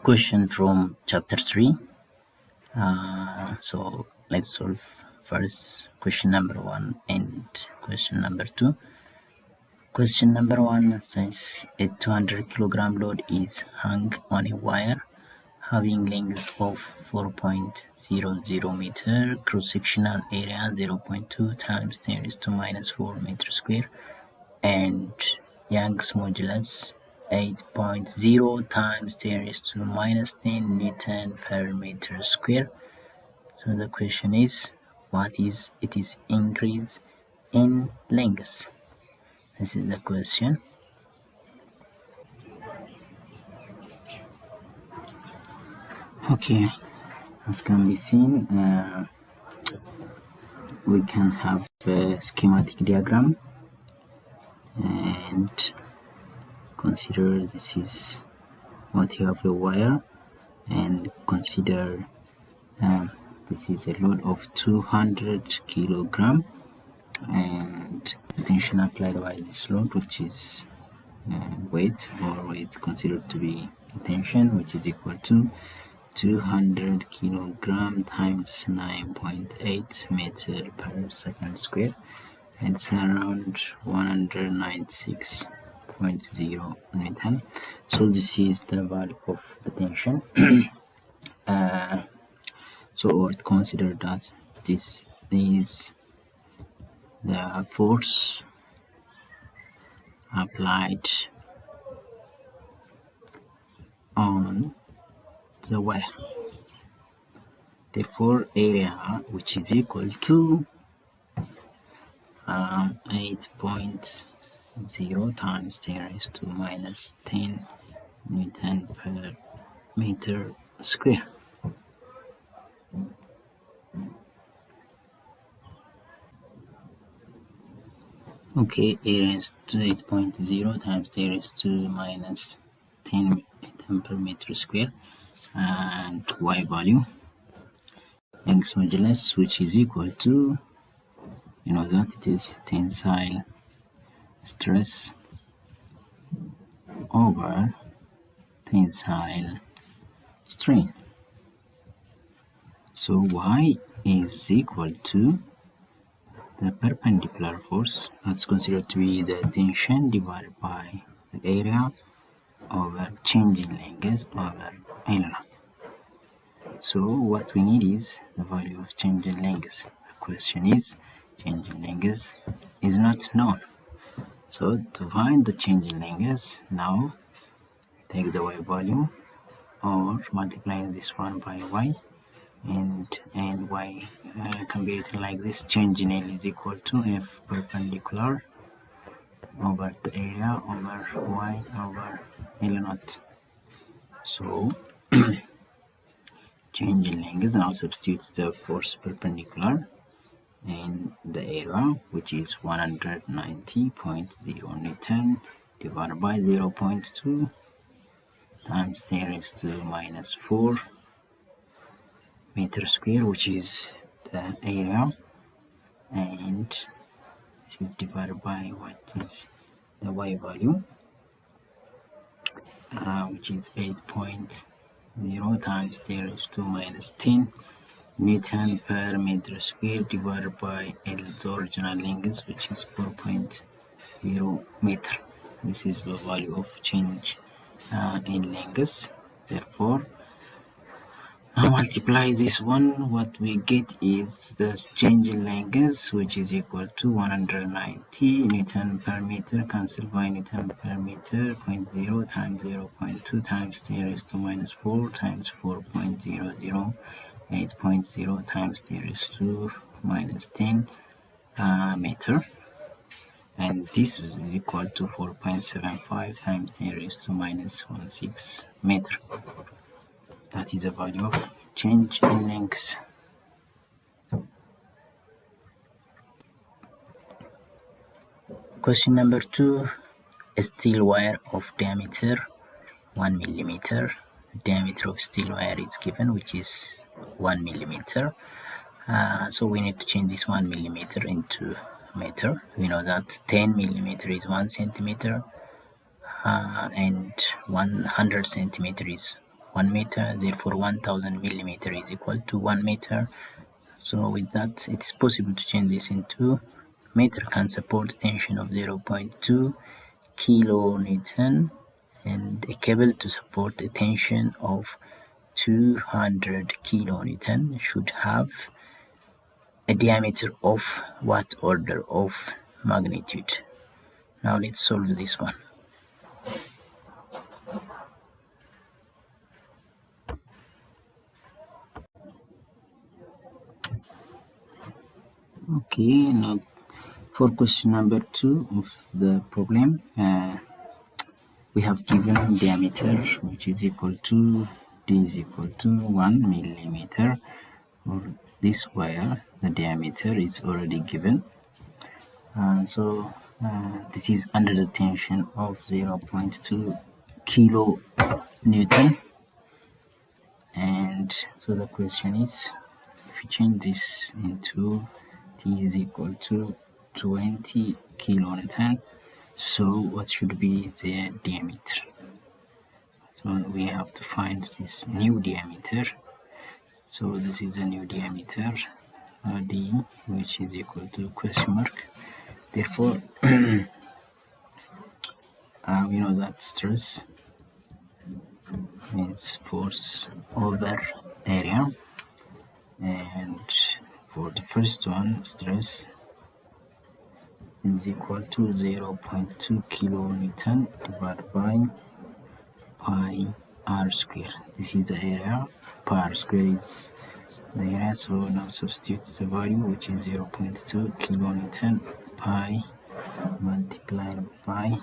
Question from chapter 3. So let's solve first question number 1 and question number 2. Question number 1 says a 200 kilogram load is hung on a wire having length of 4.00 meter, cross-sectional area 0.2 times 10 raised to minus 4 meter square, and Young's modulus 8.0 times 10 raised to minus 10 Newton per meter square. So the question is, what is its increase in length? This is the question. Okay, as can be seen, we can have a schematic diagram and consider this is what you have a wire, and consider this is a load of 200 kilogram and the tension applied by this load, which is weight considered to be tension, which is equal to 200 kilogram times 9.8 meter per second square, and it's around 196.0 Newton. So this is the value of the tension. So it considered that this is the force applied on the wire. Therefore, area, which is equal to 8.0 times 10 raised to minus 10 Newton per meter square. Okay, area is 8.0 times 10 raised to minus 10 Newton per meter square, and y value, Young's modulus, which is equal to, you know that it is tensile stress over tensile strain. So y is equal to the perpendicular force, that's considered to be the tension divided by the area over change in length over L naught. So what we need is the value of change in length. The question is, change in length is not known. So to find the change in length, now take the y value or multiply this one by y, and y can be written like this: change in L is equal to F perpendicular over the area over y over L naught. So change in length now substitutes the force perpendicular in the area, which is 190.0 Newton divided by 0.2 times 10 raised to minus 4 meter square, which is the area, and this is divided by what is the y value, which is 8.0 times 10 raised to minus 10 Newton per meter square divided by L's original length, which is 4.0 meter. This is the value of change in length. Therefore, now multiply this one, what we get is the change in length, which is equal to 190 Newton per meter, cancel by Newton per meter, 0.0 times 0.2 times 10 raised to minus 4 times 4.00, 8.0 times 10 raised to minus 10 meter, and this is equal to 4.75 times 10 raised to minus 16 meter. That is the value of change in length. Question number 2. A steel wire of diameter 1 millimeter. The diameter of steel wire is given, which is 1 millimeter. So we need to change this 1 millimeter into meter. We know that 10 millimeter is 1 centimeter. and 100 centimeter is 1 meter, therefore 1000 millimeter is equal to 1 meter. So with that, it's possible to change this into meter can support tension of 0.2 kilonewton, and a cable to support a tension of 200 kilonewton should have a diameter of what order of magnitude? Now let's solve this one. Okay, now for question number 2 of the problem, we have given diameter which is equal to d is equal to 1 millimeter. For this wire, the diameter is already given. So this is under the tension of 0.2 kilonewton. And so the question is, if you change this into T is equal to 20 kilonewton, so what should be the diameter? So we have to find this new diameter. So this is a new diameter, D, which is equal to question mark. Therefore, we know that stress is force over area, and for the first one, stress is equal to 0.2 kilonewton divided by pi r square. This is the area. Pi r square is the area, so now substitute the value, which is 0.2 kilonewton pi multiplied by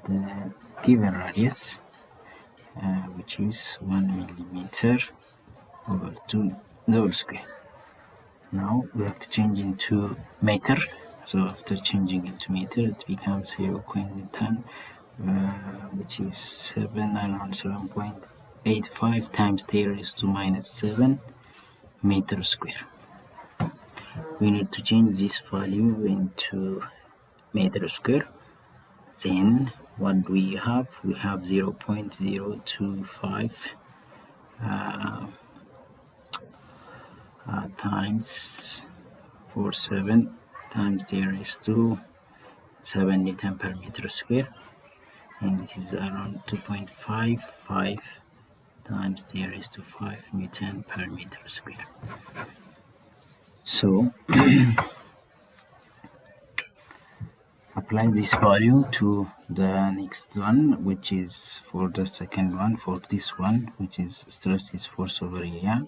the given radius, which is 1 millimeter over 2 the whole square. Now we have to change into meter. So after changing into meter, it becomes 0.10, which is around 7.85 times 10 raised to minus 7 meter square. We need to change this value into meter square. Then what do we have? We have 0.025 times 47 times 10 raised to 7 Newton per meter square, and this is around 2.55 times 10 raised to 5 Newton per meter square. So apply this value to the next one, which is for the second one. For this one, which is stress is force over area,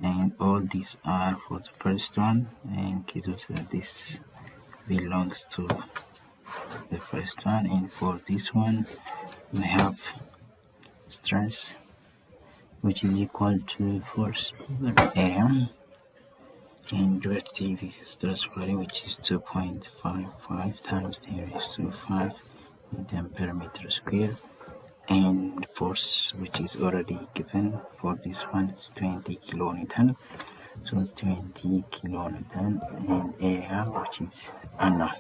and all these are for the first one, and this belongs to the first one. And for this one, we have stress, which is equal to force over area, and we have to take this stress value, which is 2.55 times 10 raised to 5 Newton per meter square, and force, which is already given for this one, it's 20 kilonewton. So 20 kilonewton, and area, which is unknown,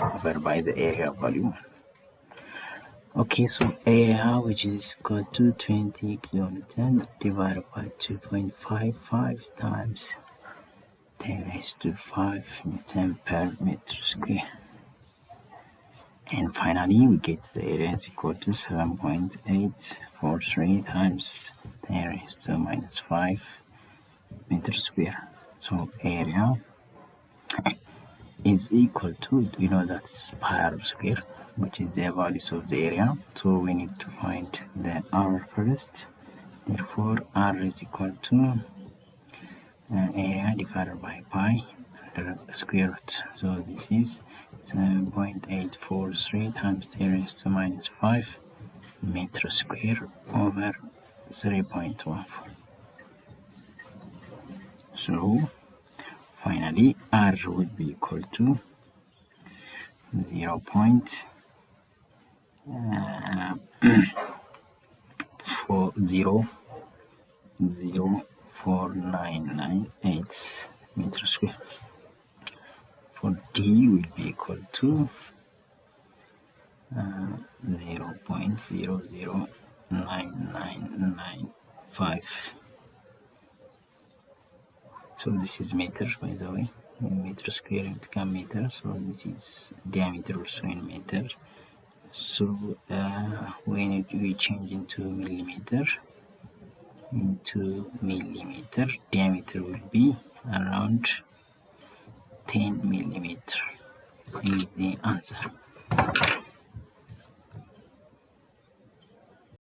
over by the area volume. Okay, so area, which is equal to 20 kilonewton divided by 2.55 times 10 raised to 5 Newton per meter square. And finally, we get the area is equal to 7.843 times 10 raised to minus 5 meter square. So area is equal to, you know, that's pi r square, which is the values of the area. So we need to find the r first. Therefore, r is equal to area divided by pi under square root. So this is 7.843 times 10 raised to minus 5 meter square over 3.14. So finally, r would be equal to 0.40998 meter square. For d will be equal to 0.00995. So this is meter, by the way. Meter square will become meter, so this is diameter also in meter. So when we change into millimeter, diameter will be around 10 millimeter is the answer.